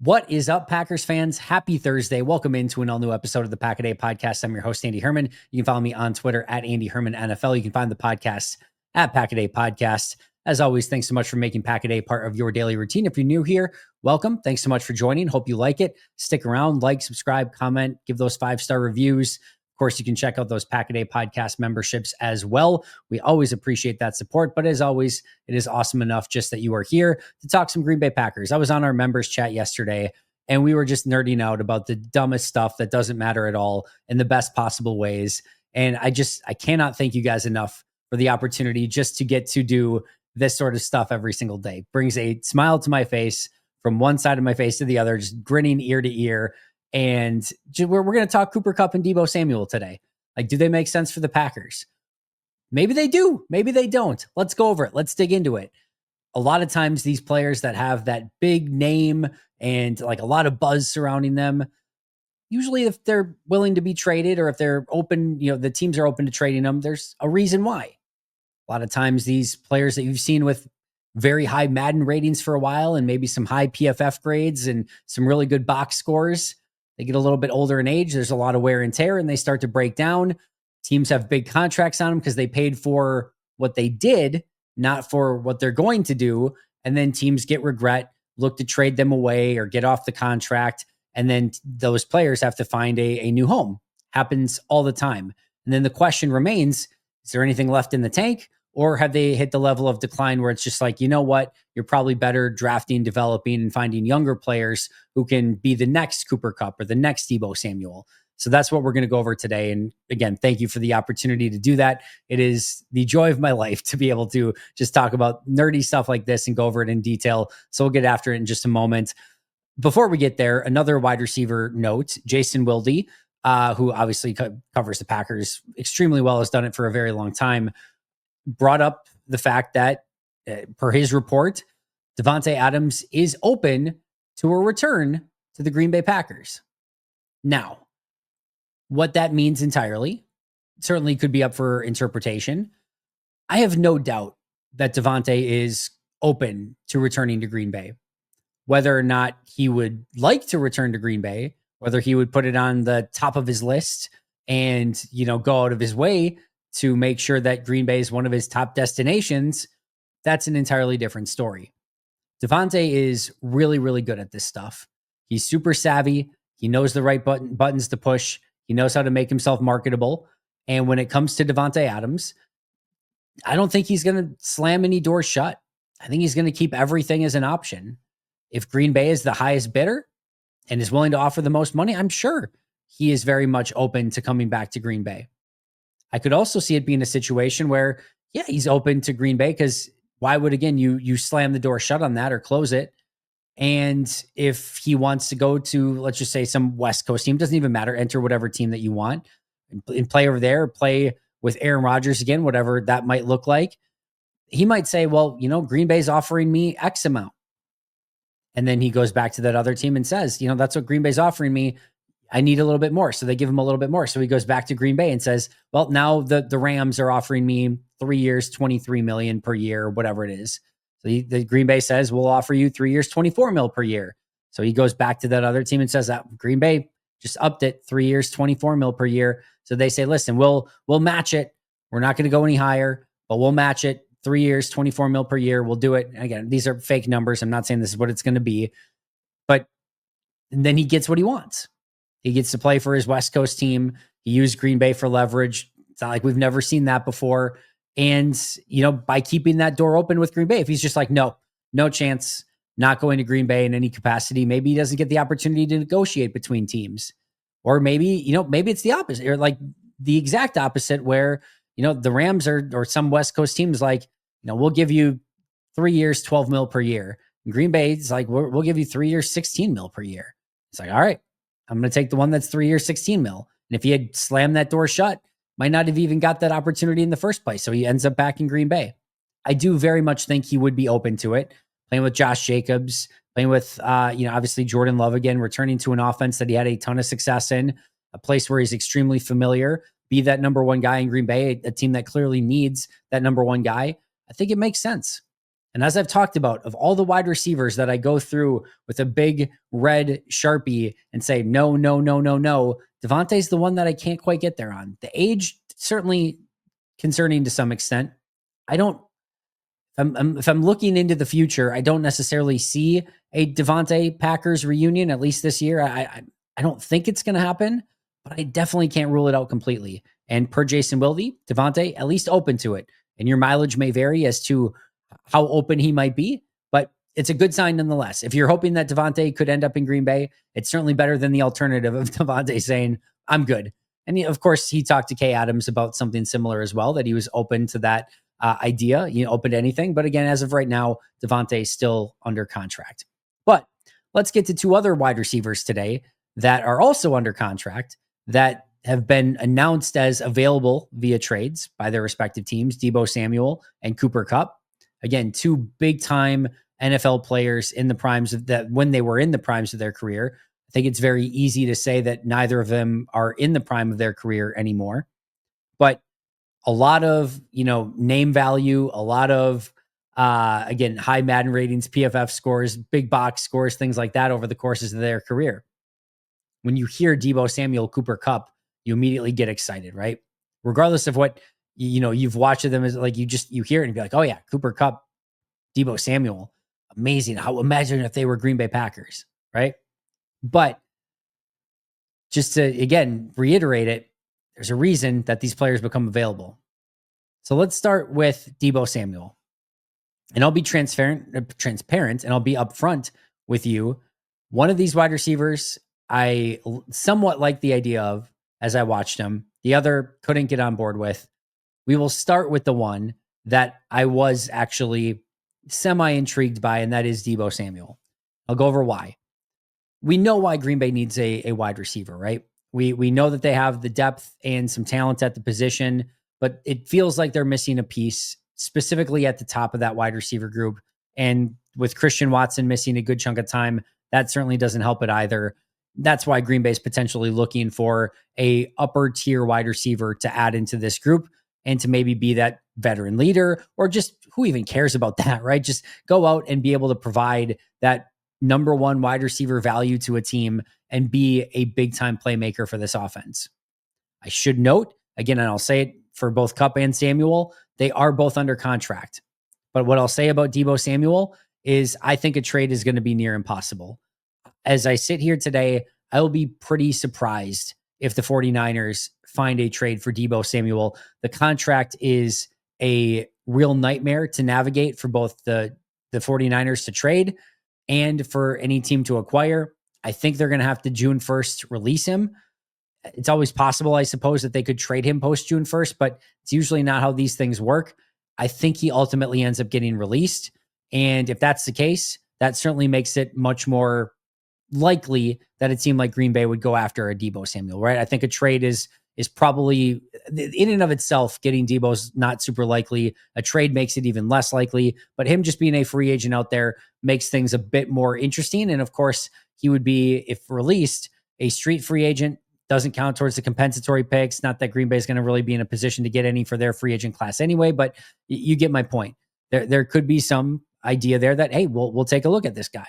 What is up, Packers fans? Happy Thursday. Welcome into an all new episode of the Pack a Day podcast. I'm your host, Andy Herman. You can follow me on Twitter at Andy Herman NFL. You can find the podcast at Pack a Day Podcast. As always, thanks so much for making Pack a Day part of your daily routine. If you're new here, welcome. Thanks so much for joining. Hope you like it. Stick around, like, subscribe, comment, give those 5-star reviews. Of course, you can check out those Pack a Day podcast memberships as well. We always appreciate that support. But as always, it is awesome enough just that you are here to talk some Green Bay Packers. I was on our members chat yesterday, and we were just nerding out about the dumbest stuff that doesn't matter at all in the best possible ways. And I cannot thank you guys enough for the opportunity just to get to do this sort of stuff every single day. Brings a smile to my face from one side of my face to the other, just grinning ear to ear. And we're going to talk Cooper Kupp and Deebo Samuel today. Like, do they make sense for the Packers? Maybe they do. Maybe they don't. Let's go over it. Let's dig into it. A lot of times these players that have that big name and like a lot of buzz surrounding them, usually if they're willing to be traded or if they're open, the teams are open to trading them, there's a reason why. A lot of times these players that you've seen with very high Madden ratings for a while and maybe some high PFF grades and some really good box scores, they get a little bit older in age. There's a lot of wear and tear and they start to break down. Teams have big contracts on them because they paid for what they did, not for what they're going to do. And then teams get regret, look to trade them away or get off the contract. And then those players have to find a new home. Happens all the time. And then the question remains, is there anything left in the tank? Or have they hit the level of decline where it's just like, you know what? You're probably better drafting, developing, and finding younger players who can be the next Cooper Kupp or the next Debo Samuel. So that's what we're going to go over today. And again, thank you for the opportunity to do that. It is the joy of my life to be able to just talk about nerdy stuff like this and go over it in detail. So we'll get after it in just a moment. Before we get there, another wide receiver note, Jason Wilde, who obviously covers the Packers extremely well, has done it for a very long time, brought up the fact that, per his report, Davante Adams is open to a return to the Green Bay Packers. Now, what that means entirely certainly could be up for interpretation. I have no doubt that Davante is open to returning to Green Bay. Whether or not he would like to return to Green Bay, whether he would put it on the top of his list and, go out of his way to make sure that Green Bay is one of his top destinations, that's an entirely different story. Davante is really, really good at this stuff. He's super savvy. He knows the right buttons to push. He knows how to make himself marketable. And when it comes to Davante Adams, I don't think he's going to slam any doors shut. I think he's going to keep everything as an option. If Green Bay is the highest bidder and is willing to offer the most money, I'm sure he is very much open to coming back to Green Bay. I could also see it being a situation where, yeah, he's open to Green Bay because why would, again, you slam the door shut on that or close it? And if he wants to go to, let's just say, some West Coast team, doesn't even matter, enter whatever team that you want and play over there, play with Aaron Rodgers again, whatever that might look like. He might say, well, Green Bay's offering me X amount. And then he goes back to that other team and says, that's what Green Bay's offering me. I need a little bit more. So they give him a little bit more. So he goes back to Green Bay and says, well, now the Rams are offering me 3 years, $23 million per year, whatever it is. So the Green Bay says, we'll offer you 3 years, $24 million per year. So he goes back to that other team and says that Green Bay just upped it 3 years, $24 million per year. So they say, listen, we'll match it. We're not going to go any higher, but we'll match it 3 years, $24 million per year. We'll do it. And again, these are fake numbers. I'm not saying this is what it's going to be, but then he gets what he wants. He gets to play for his West Coast team. He used Green Bay for leverage. It's not like we've never seen that before. And, by keeping that door open with Green Bay, if he's just like, no chance, not going to Green Bay in any capacity, maybe he doesn't get the opportunity to negotiate between teams. Or maybe, maybe it's the opposite, or like the exact opposite where, the Rams or some West Coast teams like, we'll give you 3 years, $12 million per year. And Green Bay's like, we'll give you 3 years, $16 million per year. It's like, all right, I'm going to take the one that's 3 years, $16 million. And if he had slammed that door shut, might not have even got that opportunity in the first place. So he ends up back in Green Bay. I do very much think he would be open to it. Playing with Josh Jacobs, playing with, obviously Jordan Love again, returning to an offense that he had a ton of success in, a place where he's extremely familiar, be that number one guy in Green Bay, a team that clearly needs that number one guy. I think it makes sense. And as I've talked about, of all the wide receivers that I go through with a big red Sharpie and say, no, no, no, no, no, Davante's the one that I can't quite get there on. The age, certainly concerning to some extent. I don't, if I'm looking into the future, I don't necessarily see a Davante Packers reunion, at least this year. I don't think it's going to happen, but I definitely can't rule it out completely. And per Jason Wilde, Davante at least open to it. And your mileage may vary as to how open he might be, but it's a good sign nonetheless. If you're hoping that Davante could end up in Green Bay, it's certainly better than the alternative of Davante saying, I'm good. And of course, he talked to Kay Adams about something similar as well, that he was open to that idea, open to anything. But again, as of right now, Davante is still under contract. But let's get to two other wide receivers today that are also under contract that have been announced as available via trades by their respective teams, Debo Samuel and Cooper Kupp. Again, two big time NFL players in the primes of that when they were in the primes of their career. I think it's very easy to say that neither of them are in the prime of their career anymore. But a lot of, name value, a lot of, again, high Madden ratings, PFF scores, big box scores, things like that over the courses of their career. When you hear Debo Samuel, Cooper Kupp, you immediately get excited, right? Regardless of what, you've watched of them, is like, you hear it and be like, oh yeah, Cooper Kupp, Debo Samuel, amazing. Imagine if they were Green Bay Packers, right? But just to, again, reiterate it, there's a reason that these players become available. So let's start with Debo Samuel. And I'll be transparent, and I'll be upfront with you. One of these wide receivers, I somewhat like the idea of as I watched him. The other couldn't get on board with. We will start with the one that I was actually semi-intrigued by, and that is Debo Samuel. I'll go over why. We know why Green Bay needs a wide receiver, right? We know that they have the depth and some talent at the position, but it feels like they're missing a piece, specifically at the top of that wide receiver group. And with Christian Watson missing a good chunk of time, that certainly doesn't help it either. That's why Green Bay is potentially looking for a upper tier wide receiver to add into this group and to maybe be that veteran leader, or just who even cares about that, right? Just go out and be able to provide that number one wide receiver value to a team and be a big time playmaker for this offense. I should note, again, and I'll say it for both Kupp and Samuel, they are both under contract. But what I'll say about Debo Samuel is I think a trade is going to be near impossible. As I sit here today, I will be pretty surprised if the 49ers find a trade for Debo Samuel. The contract is a real nightmare to navigate for both the 49ers to trade and for any team to acquire. I think they're going to have to June 1st release him. It's always possible, I suppose, that they could trade him post June 1st, but it's usually not how these things work. I think he ultimately ends up getting released. And if that's the case, that certainly makes it much more likely that a team like Green Bay would go after a Debo Samuel, right? I think a trade is probably, in and of itself, getting Debo's not super likely. A trade makes it even less likely, but him just being a free agent out there makes things a bit more interesting. And of course, he would be, if released, a street free agent. Doesn't count towards the compensatory picks. Not that Green Bay is going to really be in a position to get any for their free agent class anyway, but you get my point. There could be some idea there that, hey, we'll take a look at this guy,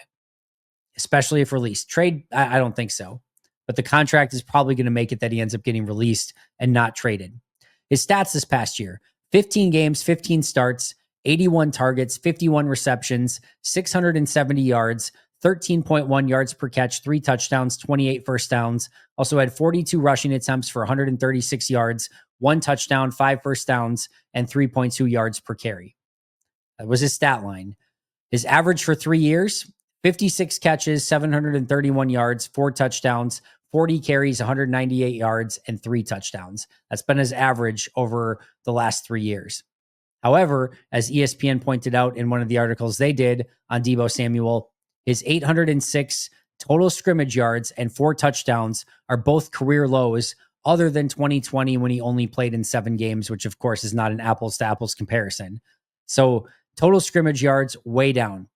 especially if released. Trade, I don't think so. But the contract is probably going to make it that he ends up getting released and not traded. His stats this past year: 15 games, 15 starts, 81 targets, 51 receptions, 670 yards, 13.1 yards per catch, 3 touchdowns, 28 first downs. Also had 42 rushing attempts for 136 yards, 1 touchdown, 5 first downs, and 3.2 yards per carry. That was his stat line. His average for 3 years: 56 catches, 731 yards, 4 touchdowns, 40 carries, 198 yards, and 3 touchdowns. That's been his average over the last 3 years. However, as ESPN pointed out in one of the articles they did on Debo Samuel, his 806 total scrimmage yards and 4 touchdowns are both career lows, other than 2020 when he only played in 7 games, which of course is not an apples to apples comparison. So total scrimmage yards way down.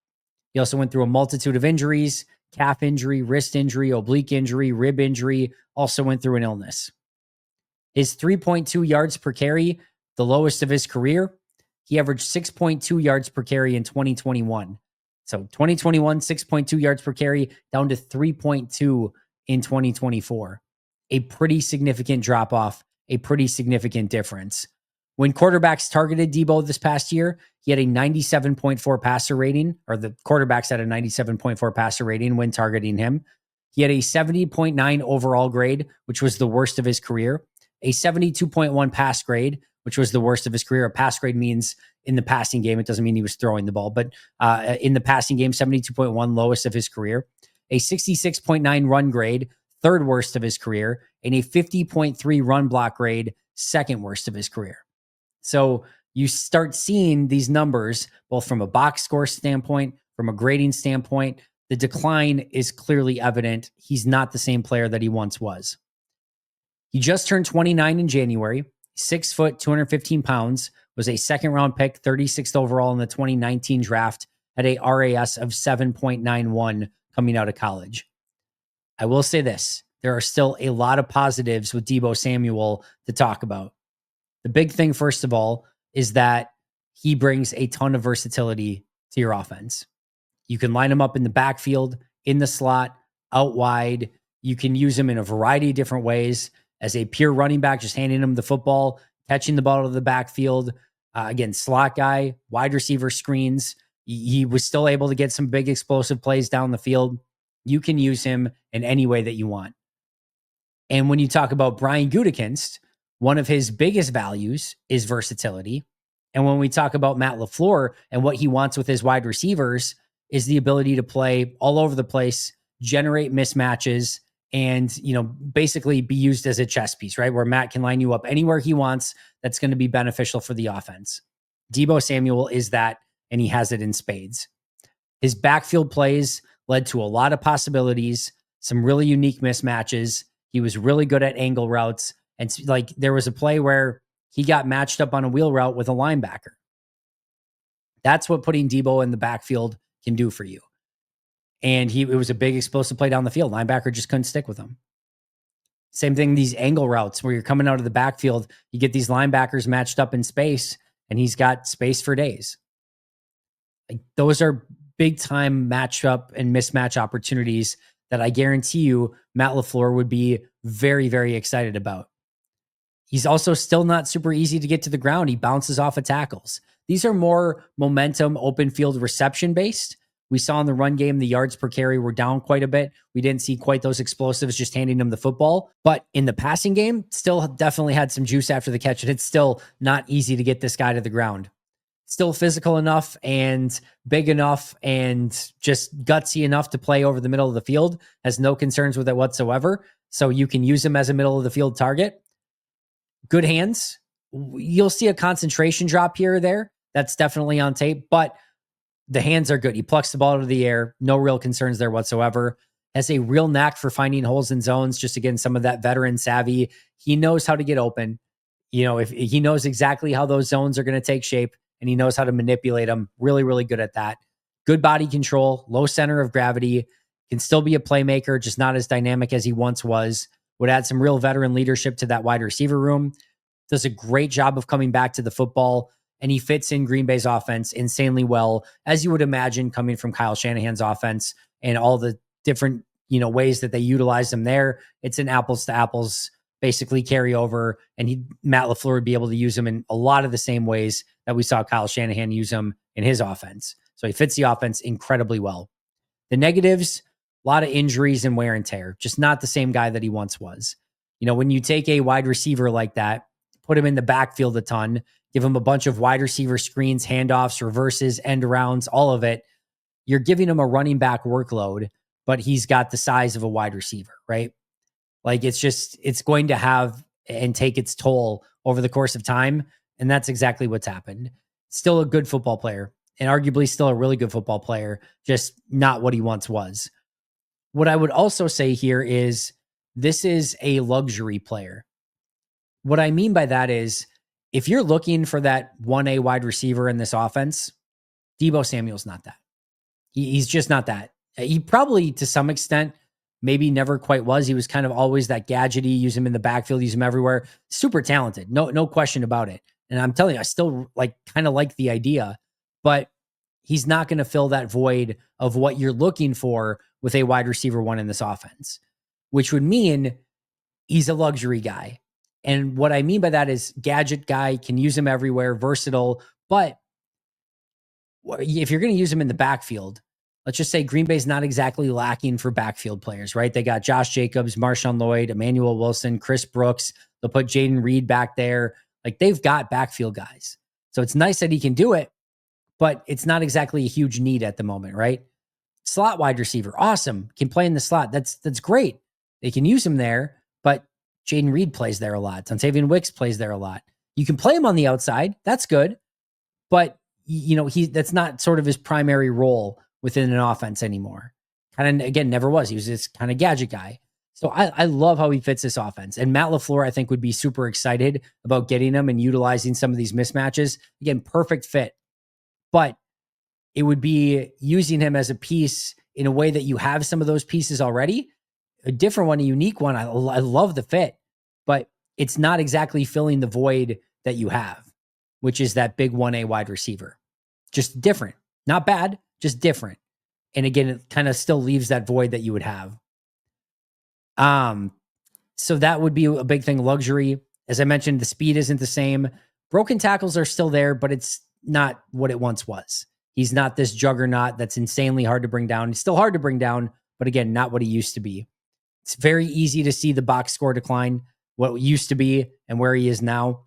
He also went through a multitude of injuries: calf injury, wrist injury, oblique injury, rib injury, also went through an illness. His 3.2 yards per carry, the lowest of his career. he averaged 6.2 yards per carry in 2021. So 2021, 6.2 yards per carry, down to 3.2 in 2024. A pretty significant drop off, a pretty significant difference. When quarterbacks targeted Debo this past year, he had a 97.4 passer rating, or the quarterbacks had a 97.4 passer rating when targeting him. He had a 70.9 overall grade, which was the worst of his career, a 72.1 pass grade, which was the worst of his career. A pass grade means in the passing game. It doesn't mean he was throwing the ball, but in the passing game, 72.1, lowest of his career, a 66.9 run grade, third worst of his career, and a 50.3 run block grade, second worst of his career. So you start seeing these numbers, both from a box score standpoint, from a grading standpoint. The decline is clearly evident. He's not the same player that he once was. He just turned 29 in January, 6 foot, 215 pounds, was a second round pick, 36th overall in the 2019 draft, had a RAS of 7.91 coming out of college. I will say this, there are still a lot of positives with Debo Samuel to talk about. The big thing, first of all, is that he brings a ton of versatility to your offense. You can line him up in the backfield, in the slot, out wide. You can use him in a variety of different ways as a pure running back, just handing him the football, catching the ball out of the backfield. Again, slot guy, wide receiver screens. He was still able to get some big explosive plays down the field. You can use him in any way that you want. And when you talk about Brian Gutekunst, one of his biggest values is versatility. And when we talk about Matt LaFleur and what he wants with his wide receivers is the ability to play all over the place, generate mismatches, and, basically be used as a chess piece, right? Where Matt can line you up anywhere he wants. That's going to be beneficial for the offense. Debo Samuel is that, and he has it in spades. His backfield plays led to a lot of possibilities, some really unique mismatches. He was really good at angle routes. And there was a play where he got matched up on a wheel route with a linebacker. That's what putting Debo in the backfield can do for you. And it was a big explosive play down the field. Linebacker just couldn't stick with him. Same thing, these angle routes where you're coming out of the backfield, you get these linebackers matched up in space, and he's got space for days. Those are big time matchup and mismatch opportunities that I guarantee you Matt LaFleur would be very, very excited about. He's also still not super easy to get to the ground. He bounces off of tackles. These are more momentum, open field reception based. We saw in the run game, the yards per carry were down quite a bit. We didn't see quite those explosives just handing him the football. But in the passing game, still definitely had some juice after the catch. And it's still not easy to get this guy to the ground. Still physical enough and big enough and just gutsy enough to play over the middle of the field. Has no concerns with it whatsoever. So you can use him as a middle of the field target. Good hands. You'll see a concentration drop here or there. That's definitely on tape, but the hands are good. He plucks the ball out of the air. No real concerns there whatsoever. Has a real knack for finding holes in zones. Just again, some of that veteran savvy. He knows how to get open. If he knows exactly how those zones are going to take shape and he knows how to manipulate them. Really, really good at that. Good body control, low center of gravity, can still be a playmaker, just not as dynamic as he once was. Would add some real veteran leadership to that wide receiver room. Does a great job of coming back to the football, and he fits in Green Bay's offense insanely well, as you would imagine coming from Kyle Shanahan's offense and all the different, ways that they utilize him there. It's an apples to apples, basically carry over, and Matt LaFleur would be able to use him in a lot of the same ways that we saw Kyle Shanahan use him in his offense. So he fits the offense incredibly well. The negatives, a lot of injuries and wear and tear, just not the same guy that he once was. When you take a wide receiver like that, put him in the backfield a ton, give him a bunch of wide receiver screens, handoffs, reverses, end arounds, all of it, you're giving him a running back workload, but he's got the size of a wide receiver, right? It's going to have and take its toll over the course of time. And that's exactly what's happened. Still a good football player and arguably still a really good football player, just not what he once was. What I would also say here is this is a luxury player. What I mean by that is if you're looking for that 1A wide receiver in this offense, Debo Samuel's not that. He's just not that. He probably, to some extent, maybe never quite was. He was kind of always that gadgety, use him in the backfield, use him everywhere. Super talented. No question about it. And I'm telling you, I still kind of like the idea, but he's not going to fill that void of what you're looking for with a wide receiver one in this offense, which would mean he's a luxury guy. And what I mean by that is gadget guy, can use him everywhere, versatile. But if you're going to use him in the backfield, let's just say Green Bay's not exactly lacking for backfield players, right? They got Josh Jacobs, Marshawn Lloyd, Emmanuel Wilson, Chris Brooks. They'll put Jaden Reed back there. Like, they've got backfield guys. So it's nice that he can do it, but it's not exactly a huge need at the moment, right? Slot wide receiver, awesome. Can play in the slot. That's great. They can use him there, but Jaden Reed plays there a lot. Dontavian Wicks plays there a lot. You can play him on the outside. That's good. But that's not sort of his primary role within an offense anymore. Kind of, again, never was. He was this kind of gadget guy. So I love how he fits this offense. And Matt LaFleur, I think, would be super excited about getting him and utilizing some of these mismatches. Again, perfect fit. But it would be using him as a piece in a way that you have some of those pieces already. A different one, a unique one. I love the fit, but it's not exactly filling the void that you have, which is that big 1A wide receiver. Just different. Not bad, just different. And again, it kind of still leaves that void that you would have. So that would be a big thing. Luxury. As I mentioned, the speed isn't the same. Broken tackles are still there, but it's not what it once was. He's not this juggernaut that's insanely hard to bring down. He's still hard to bring down, but again, not what he used to be. It's very easy to see the box score decline, what used to be and where he is now.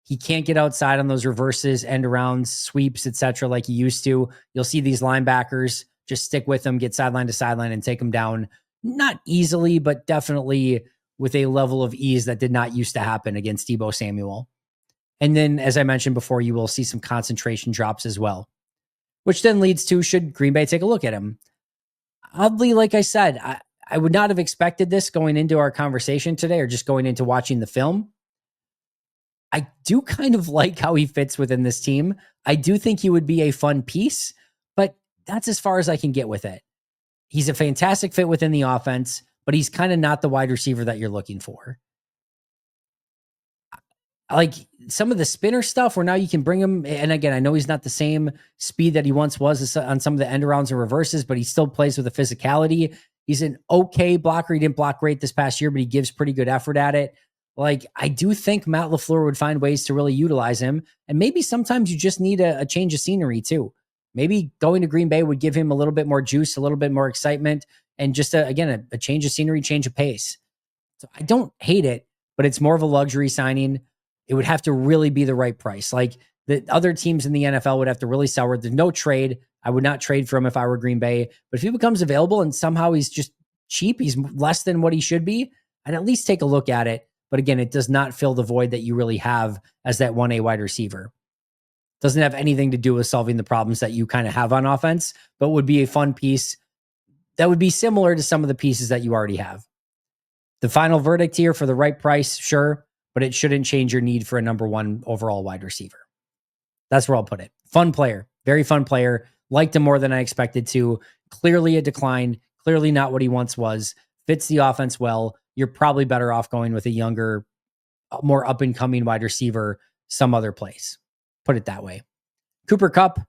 He can't get outside on those reverses, end arounds, sweeps, etc., like he used to. You'll see these linebackers just stick with him, get sideline to sideline, and take him down. Not easily, but definitely with a level of ease that did not used to happen against Debo Samuel. And then, as I mentioned before, you will see some concentration drops as well, which then leads to, should Green Bay take a look at him? Oddly, like I said, I would not have expected this going into our conversation today or just going into watching the film. I do kind of like how he fits within this team. I do think he would be a fun piece, but that's as far as I can get with it. He's a fantastic fit within the offense, but he's kind of not the wide receiver that you're looking for. Like some of the spinner stuff where now you can bring him. And again, I know he's not the same speed that he once was on some of the end arounds and reverses, but he still plays with a physicality. He's an okay blocker. He didn't block great this past year, but he gives pretty good effort at it. Like, I do think Matt LaFleur would find ways to really utilize him. And maybe sometimes you just need a change of scenery too. Maybe going to Green Bay would give him a little bit more juice, a little bit more excitement, and just a change of scenery, change of pace. So I don't hate it, but it's more of a luxury signing. It would have to really be the right price. Like, the other teams in the NFL would have to really sell where there's no trade. I would not trade for him if I were Green Bay. But if he becomes available and somehow he's just cheap, he's less than what he should be, I'd at least take a look at it. But again, it does not fill the void that you really have as that 1A wide receiver. Doesn't have anything to do with solving the problems that you kind of have on offense, but would be a fun piece that would be similar to some of the pieces that you already have. The final verdict here, for the right price, sure, but it shouldn't change your need for a number one overall wide receiver. That's where I'll put it. Fun player, very fun player. Liked him more than I expected to. Clearly a decline, clearly not what he once was. Fits the offense well. You're probably better off going with a younger, more up-and-coming wide receiver some other place. Put it that way. Cooper Kupp,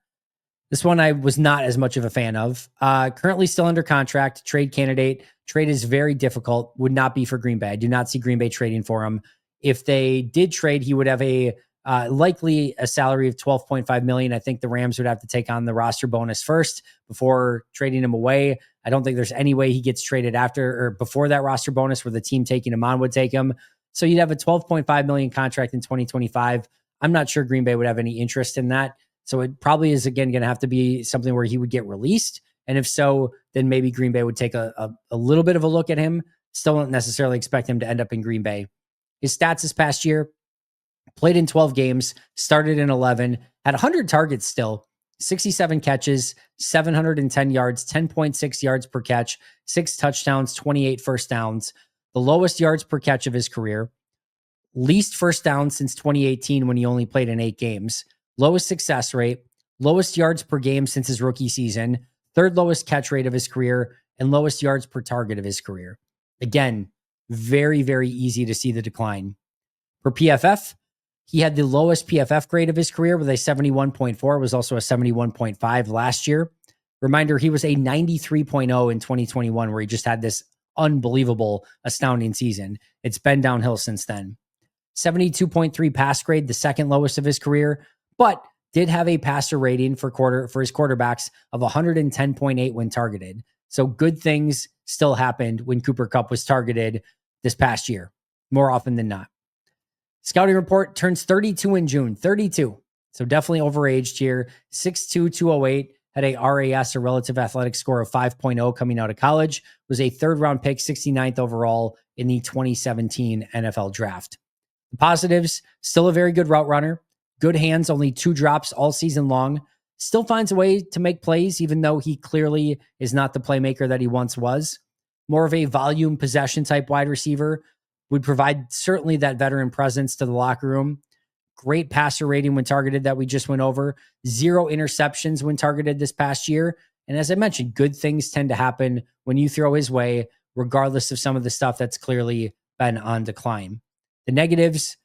this one I was not as much of a fan of. Currently still under contract, trade candidate. Trade is very difficult, would not be for Green Bay. I do not see Green Bay trading for him. If they did trade, he would have likely a salary of $12.5 million. I think the Rams would have to take on the roster bonus first before trading him away. I don't think there's any way he gets traded after or before that roster bonus where the team taking him on would take him. So you'd have a $12.5 million contract in 2025. I'm not sure Green Bay would have any interest in that. So it probably is, again, going to have to be something where he would get released. And if so, then maybe Green Bay would take a little bit of a look at him. Still don't necessarily expect him to end up in Green Bay. His stats this past year: played in 12 games, started in 11, had 100 targets still, 67 catches, 710 yards, 10.6 yards per catch, 6 touchdowns, 28 first downs, the lowest yards per catch of his career, least first down since 2018 when he only played in 8 games, lowest success rate, lowest yards per game since his rookie season, third lowest catch rate of his career, and lowest yards per target of his career. Again, very, very easy to see the decline. For PFF, He had the lowest PFF grade of his career with a 71.4, was also a 71.5 last year. Reminder, he was a 93.0 in 2021, where he just had this unbelievable, astounding season. It's been downhill since then. 72.3 pass grade, the second lowest of his career, but did have a passer rating for his quarterbacks of 110.8 when targeted. So good things still happened when Cooper Kupp was targeted this past year, more often than not. Scouting report, turns 32 in June, 32. So definitely overaged here. 6'2", 208, had a RAS, a relative athletic score of 5.0 coming out of college, was a third round pick, 69th overall in the 2017 NFL draft. The positives, still a very good route runner, good hands, only 2 drops all season long, still finds a way to make plays, even though he clearly is not the playmaker that he once was. More of a volume possession type wide receiver, would provide certainly that veteran presence to the locker room. Great passer rating when targeted that we just went over. 0 interceptions when targeted this past year. And as I mentioned, good things tend to happen when you throw his way, regardless of some of the stuff that's clearly been on decline. The negatives,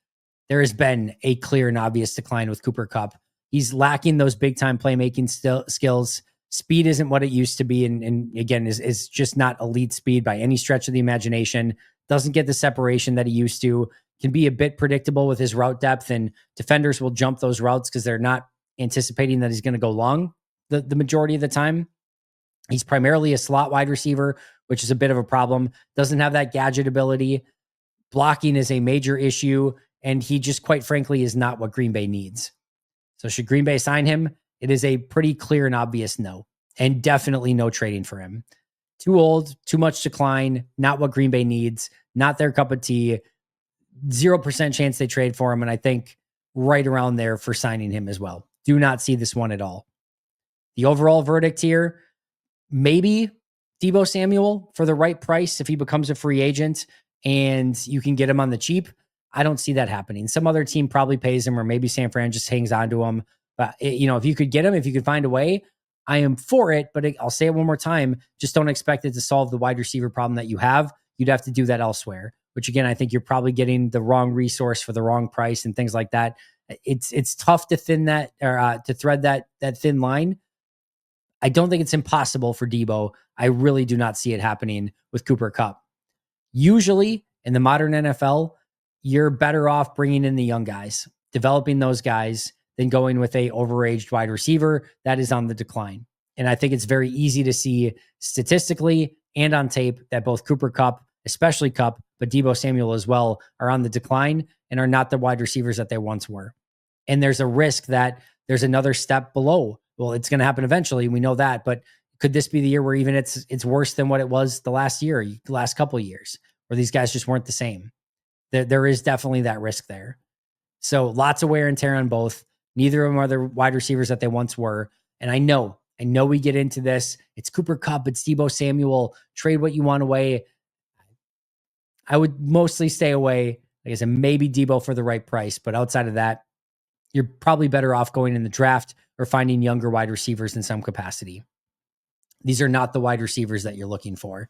there has been a clear and obvious decline with Cooper Kupp. He's lacking those big-time playmaking skills. Speed isn't what it used to be, and again, is just not elite speed by any stretch of the imagination. Doesn't get the separation that he used to. Can be a bit predictable with his route depth, and defenders will jump those routes because they're not anticipating that he's going to go long the majority of the time. He's primarily a slot wide receiver, which is a bit of a problem. Doesn't have that gadget ability. Blocking is a major issue, and he just, quite frankly, is not what Green Bay needs. So should Green Bay sign him? It is a pretty clear and obvious no, and definitely no trading for him. Too old, too much decline, not what Green Bay needs, not their cup of tea. 0% chance they trade for him, and I think right around there for signing him as well. Do not see this one at all. The overall verdict here, maybe Debo Samuel for the right price if he becomes a free agent and you can get him on the cheap. I don't see that happening. Some other team probably pays him, or maybe San Fran just hangs on to him. But, if you could get him, if you could find a way, I am for it. But I'll say it one more time. Just don't expect it to solve the wide receiver problem that you have. You'd have to do that elsewhere, which again, I think you're probably getting the wrong resource for the wrong price and things like that. It's tough to thin that, or to thread that thin line. I don't think it's impossible for Debo. I really do not see it happening with Cooper Kupp. Usually in the modern NFL, you're better off bringing in the young guys, developing those guys, than going with a overaged wide receiver that is on the decline. And I think it's very easy to see statistically and on tape that both Cooper Kupp, especially Kupp, but Debo Samuel as well, are on the decline and are not the wide receivers that they once were. And there's a risk that there's another step below. Well, it's going to happen eventually. We know that, but could this be the year where even it's worse than what it was the last couple of years, where these guys just weren't the same? There is definitely that risk there. So lots of wear and tear on both. Neither of them are the wide receivers that they once were. And I know we get into this. It's Cooper Kupp, it's Debo Samuel. Trade what you want away. I would mostly stay away. Like I said, maybe Debo for the right price, but outside of that, you're probably better off going in the draft or finding younger wide receivers in some capacity. These are not the wide receivers that you're looking for.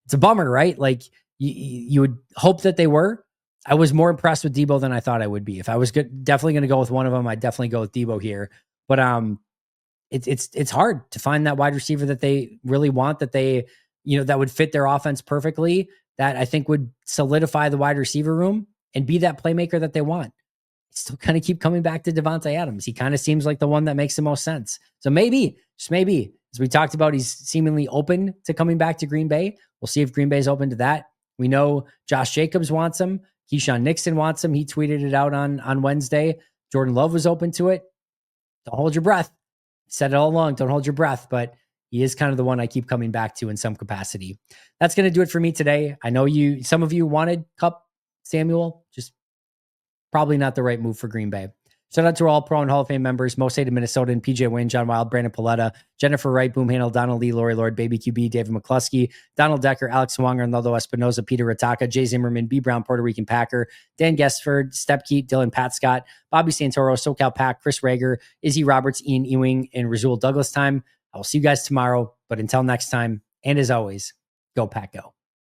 It's a bummer, right? Like you would hope that they were. I was more impressed with Debo than I thought I would be. If I was definitely going to go with one of them, I'd definitely go with Debo here. But it's hard to find that wide receiver that they really want, that they, that would fit their offense perfectly, that I think would solidify the wide receiver room and be that playmaker that they want. Still kind of keep coming back to Davante Adams. He kind of seems like the one that makes the most sense. So maybe, just maybe, as we talked about, he's seemingly open to coming back to Green Bay. We'll see if Green Bay is open to that. We know Josh Jacobs wants him. Keyshawn Nixon wants him. He tweeted it out on Wednesday. Jordan Love was open to it. Don't hold your breath. Said it all along. Don't hold your breath, but he is kind of the one I keep coming back to in some capacity. That's going to do it for me today. I know some of you wanted Kupp Samuel, just probably not the right move for Green Bay. Shout out to all Pro and Hall of Fame members: Mo State of Minnesota and PJ Wynn, John Wild, Brandon Paletta, Jennifer Wright, Boom Handle, Donald Lee, Lori Lord, Baby QB, David McCluskey, Donald Decker, Alex Swanger, Naldo Espinoza, Peter Rataka, Jay Zimmerman, B. Brown, Puerto Rican Packer, Dan Gessford, Stepkeet, Dylan Pat Scott, Bobby Santoro, SoCal Pack, Chris Rager, Izzy Roberts, Ian Ewing, and Razul Douglas time. I will see you guys tomorrow, but until next time, and as always, go Pack Go.